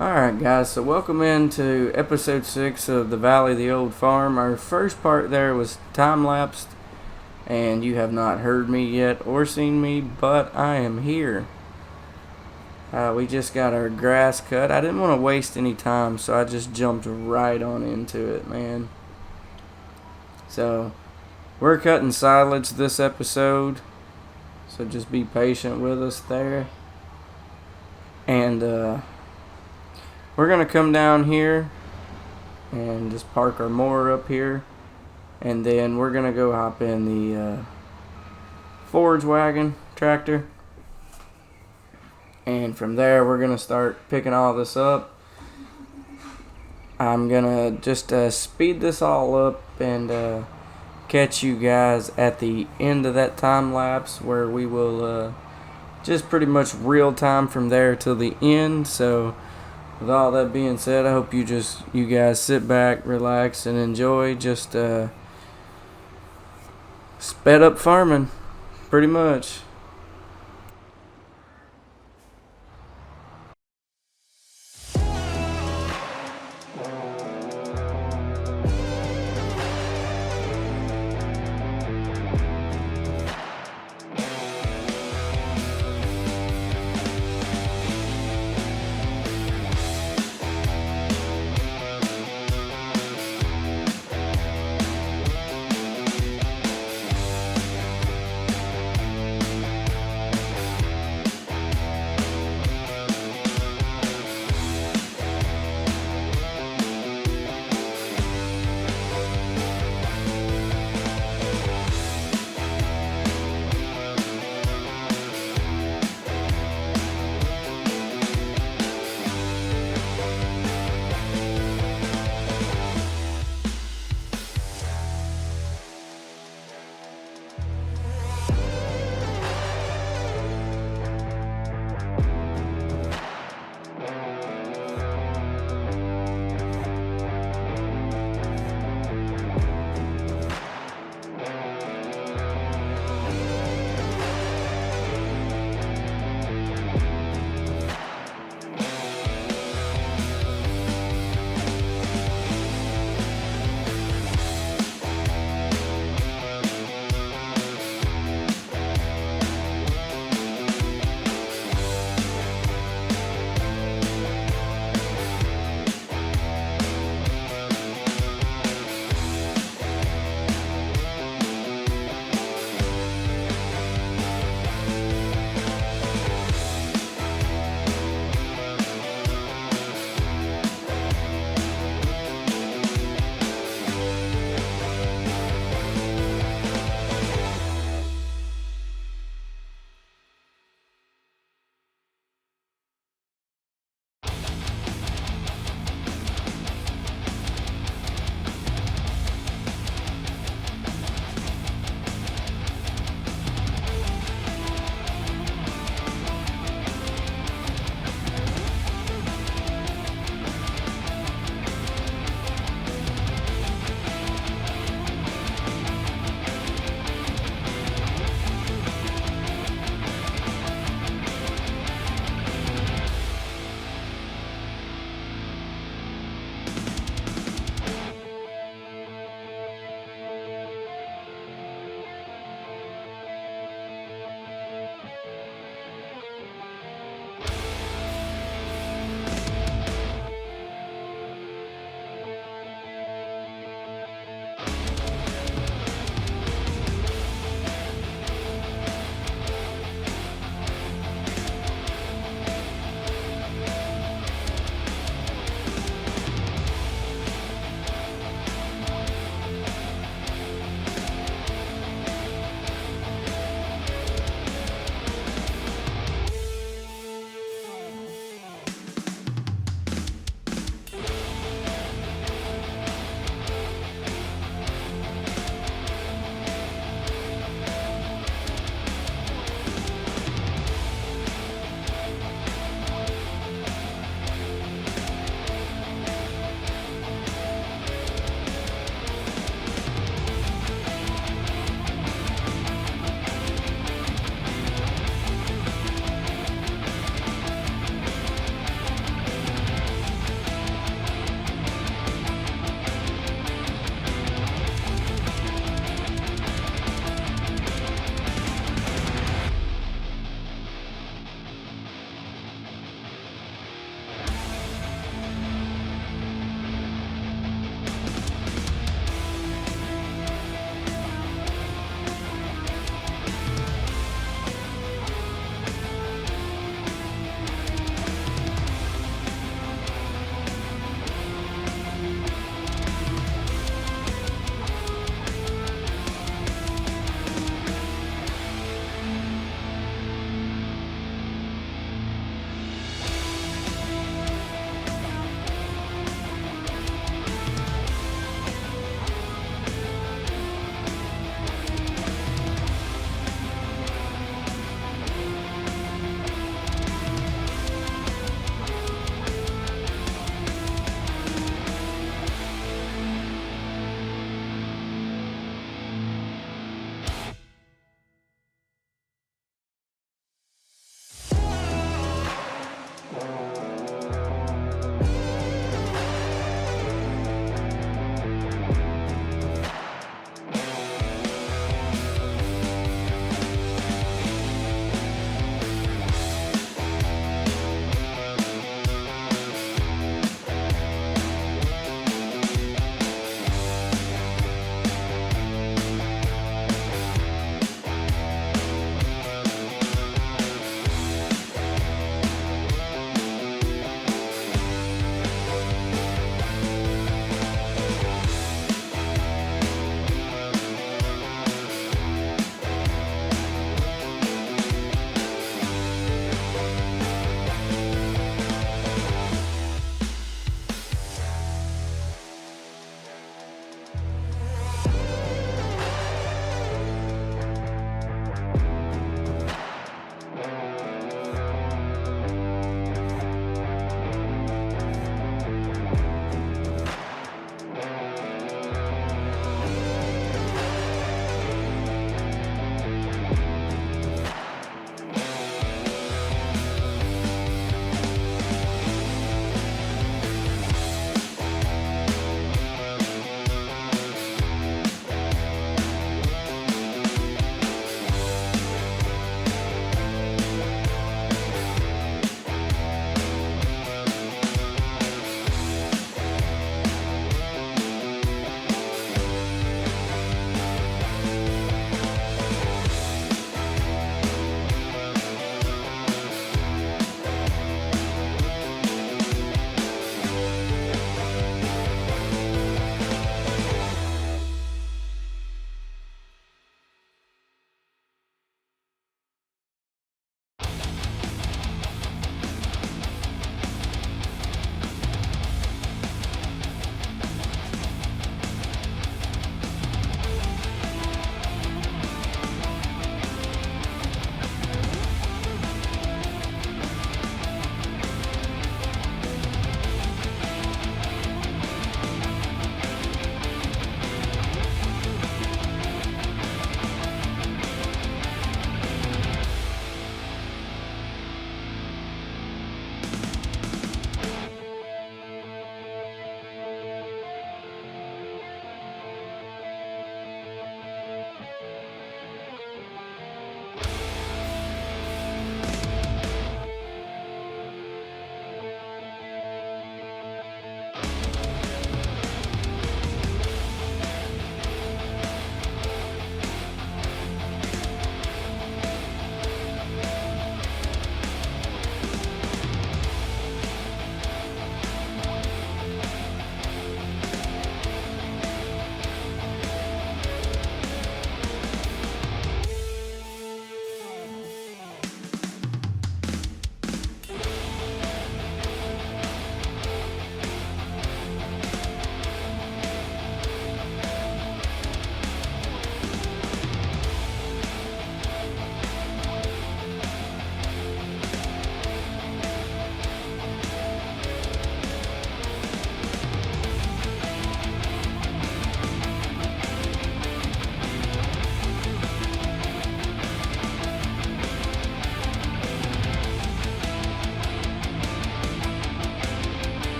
Alright guys, so welcome into episode 6 of the Valley of the Old Farm. Our first part there was time-lapsed, and you have not heard me yet or seen me, but I am here. We just got our grass cut. I didn't want to waste any time, so I just jumped right on into it, man. So, we're cutting silage this episode, so just be patient with us there. And, we're going to come down here and just park our mower up here. And then we're going to go hop in the forage wagon tractor. And from there, we're going to start picking all this up. I'm going to just speed this all up and catch you guys at the end of that time lapse where we will just pretty much real time from there till the end. So with all that being said, I hope you guys sit back, relax, and enjoy just sped up farming, pretty much.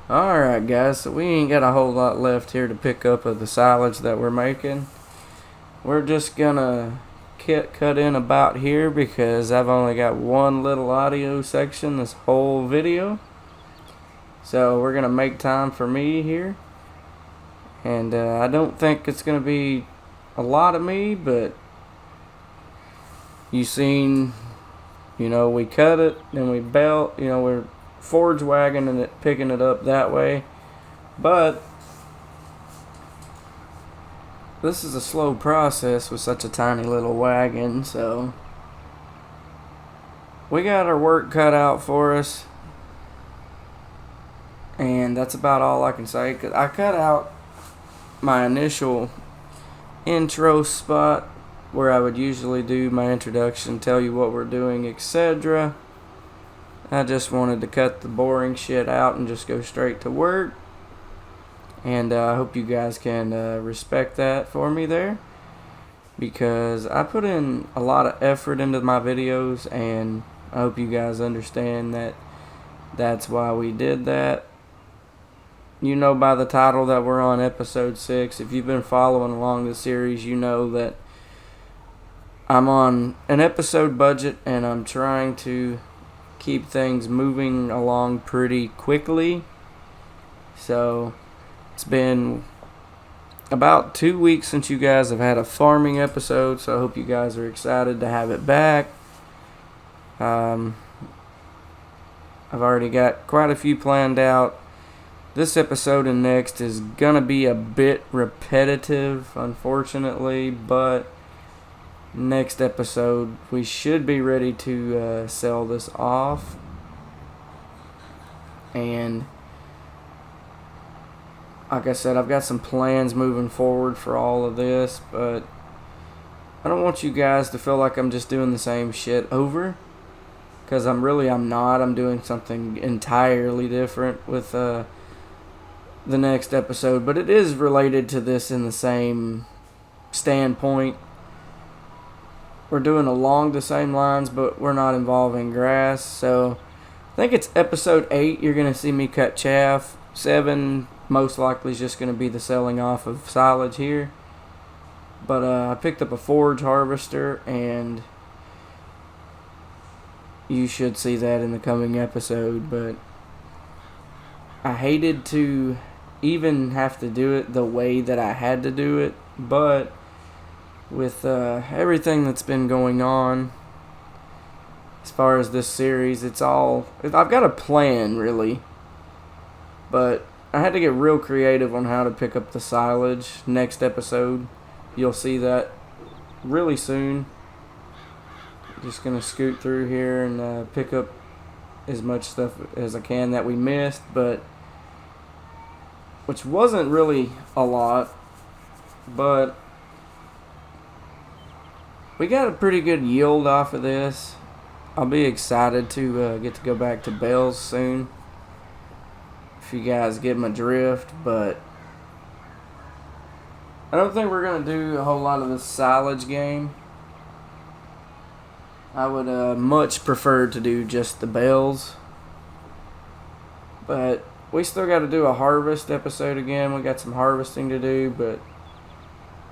Alright guys, so we ain't got a whole lot left here to pick up of the silage that we're making. We're just gonna cut in about here because I've only got one little audio section this whole video. So we're gonna make time for me here. And I don't think it's gonna be a lot of me, but you seen, we cut it, then we belt, we're forge wagoning it, picking it up that way. But this is a slow process with such a tiny little wagon, so we got our work cut out for us. And that's about all I can say, because I cut out my initial intro spot where I would usually do my introduction, tell you what we're doing, etc. I just wanted to cut the boring shit out and just go straight to work. And I hope you guys can respect that for me there, because I put in a lot of effort into my videos, and I hope you guys understand that that's why we did that. You know by the title that we're on episode 6. If you've been following along the series, you know that I'm on an episode budget and I'm trying to keep things moving along pretty quickly. So it's been about 2 weeks since you guys have had a farming episode, so I hope you guys are excited to have it back. I've already got quite a few planned out. This episode and next is gonna be a bit repetitive, unfortunately, but next episode we should be ready to sell this off. And like I said, I've got some plans moving forward for all of this, but I don't want you guys to feel like I'm just doing the same shit over, because I'm not. I'm doing something entirely different with the next episode, but it is related to this in the same standpoint. We're doing along the same lines, but we're not involving grass. So I think it's episode 8 you're going to see me cut chaff. 7 most likely is just going to be the selling off of silage here. But I picked up a forage harvester, and you should see that in the coming episode. But I hated to even have to do it the way that I had to do it, but with everything that's been going on as far as this series, I've got a plan really, but I had to get real creative on how to pick up the silage. Next episode you'll see that really soon. Just gonna scoot through here and pick up as much stuff as I can that we missed, but which wasn't really a lot, but we got a pretty good yield off of this. I'll be excited to get to go back to bales soon, if you guys get my drift. But I don't think we're going to do a whole lot of this silage game. I would much prefer to do just the bales, but we still got to do a harvest episode again. We got some harvesting to do, but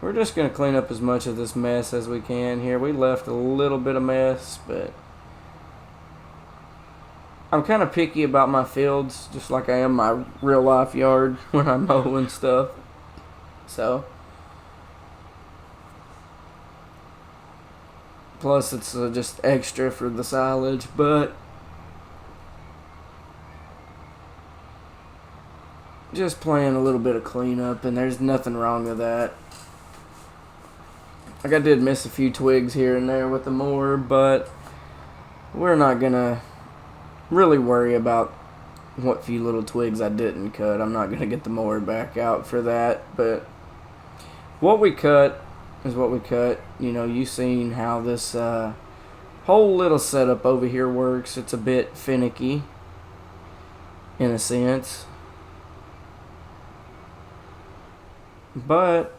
we're just going to clean up as much of this mess as we can here. We left a little bit of mess, but I'm kind of picky about my fields, just like I am my real life yard when I mow and stuff. So, plus it's just extra for the silage, but just playing a little bit of cleanup, and there's nothing wrong with that. Like, I did miss a few twigs here and there with the mower, but we're not gonna really worry about what few little twigs I didn't cut. I'm not gonna get the mower back out for that, but what we cut is what we cut. You've seen how this whole little setup over here works. It's a bit finicky in a sense, but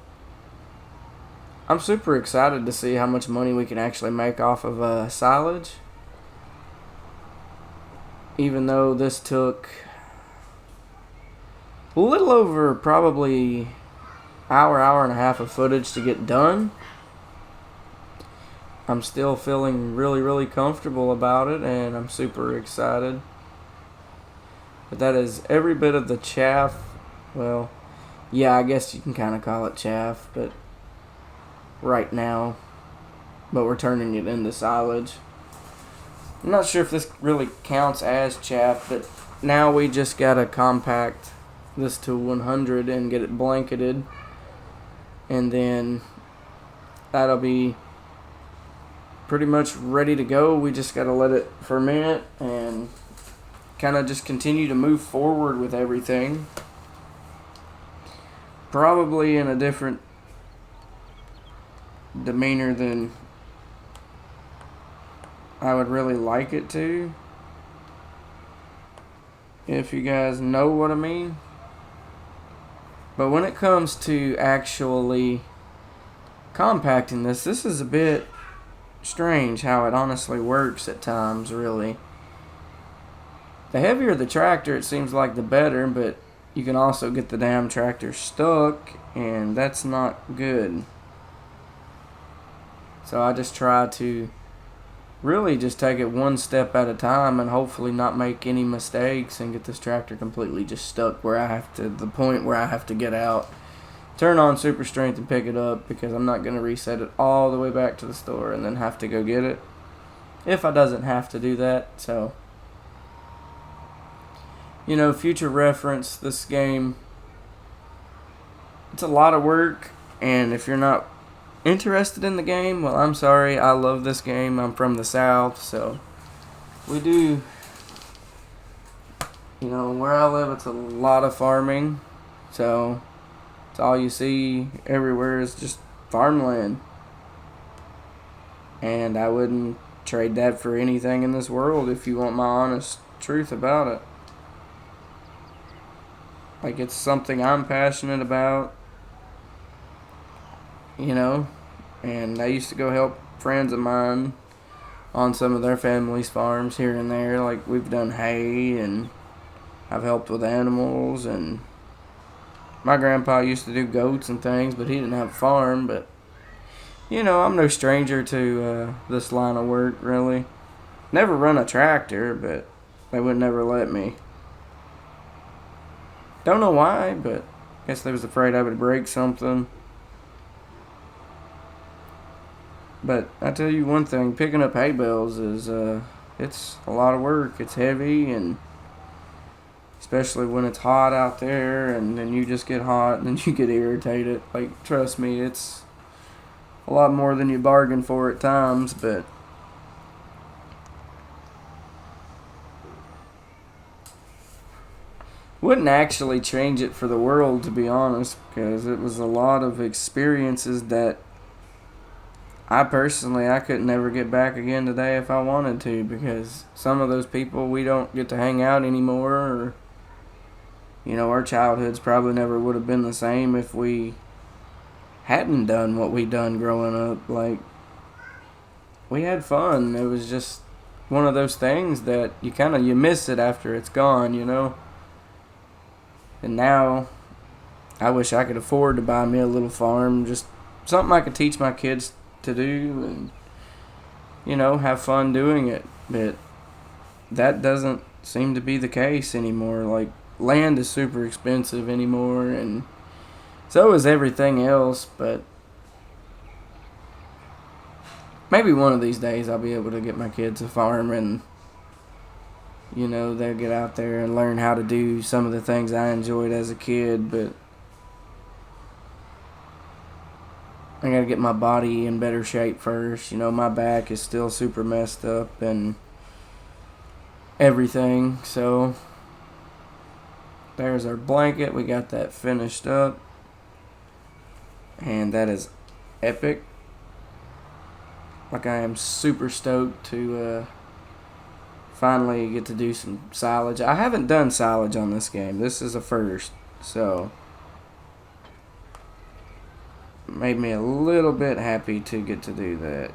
I'm super excited to see how much money we can actually make off of silage. Even though this took a little over probably hour and a half of footage to get done. I'm still feeling really, really comfortable about it, and I'm super excited. But that is every bit of the chaff. Well, yeah, I guess you can kind of call it chaff, but right now. But we're turning it into silage. I'm not sure if this really counts as chaff, but now we just gotta compact this to 100 and get it blanketed. And then that'll be pretty much ready to go. We just gotta let it ferment and kind of just continue to move forward with everything. Probably in a different demeanor than I would really like it to, if you guys know what I mean. But when it comes to actually compacting this is a bit strange how it honestly works at times, really. The heavier the tractor, it seems like the better, but you can also get the damn tractor stuck, and that's not good. So I just try to really just take it one step at a time and hopefully not make any mistakes and get this tractor completely just stuck where I have to, the point where I have to get out, turn on super strength and pick it up, because I'm not going to reset it all the way back to the store and then have to go get it if I doesn't have to do that. So, you know, future reference, this game, it's a lot of work, and if you're not interested in the game, well, I'm sorry. I love this game. I'm from the South, so we do, you know, where I live, it's a lot of farming, so it's all you see everywhere is just farmland, and I wouldn't trade that for anything in this world, if you want my honest truth about it. Like, it's something I'm passionate about, you know, and I used to go help friends of mine on some of their family's farms here and there. Like, we've done hay, and I've helped with animals, and my grandpa used to do goats and things, but he didn't have a farm. But, you know, I'm no stranger to this line of work, really. Never run a tractor, but they would never let me. Don't know why, but I guess they was afraid I would break something. But I tell you one thing, picking up hay bales is, it's a lot of work. It's heavy, and especially when it's hot out there, and then you just get hot, and then you get irritated. Like, trust me, it's a lot more than you bargain for at times, but wouldn't actually change it for the world, to be honest, because it was a lot of experiences that I couldn't never get back again today if I wanted to, because some of those people we don't get to hang out anymore, or, you know, our childhoods probably never would have been the same if we hadn't done what we done growing up. Like, we had fun. It was just one of those things that you miss it after it's gone, you know. And now, I wish I could afford to buy me a little farm, just something I could teach my kids to do, and, you know, have fun doing it. But that doesn't seem to be the case anymore. Like, land is super expensive anymore, and so is everything else. But maybe one of these days I'll be able to get my kids a farm, and, you know, they'll get out there and learn how to do some of the things I enjoyed as a kid. But I gotta get my body in better shape first. You know, my back is still super messed up and everything. So, there's our blanket. We got that finished up. And that is epic. Like, I am super stoked to finally get to do some silage. I haven't done silage on this game. This is a first. So, made me a little bit happy to get to do that.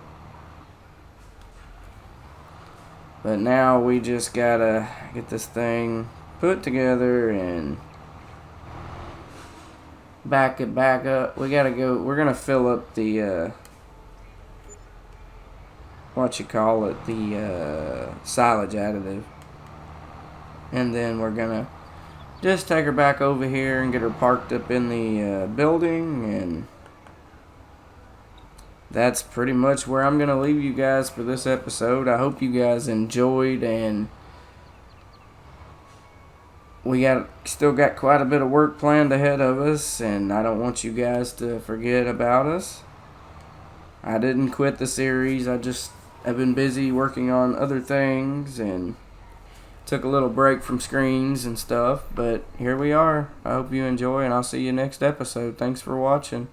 But now we just gotta get this thing put together and back it back up. We gotta go. We're gonna fill up the the silage additive, and then we're gonna just take her back over here and get her parked up in the building, and that's pretty much where I'm gonna leave you guys for this episode. I hope you guys enjoyed, and we still got quite a bit of work planned ahead of us, and I don't want you guys to forget about us. I didn't quit the series. I've been busy working on other things and took a little break from screens and stuff, but here we are. I hope you enjoy, and I'll see you next episode. Thanks for watching.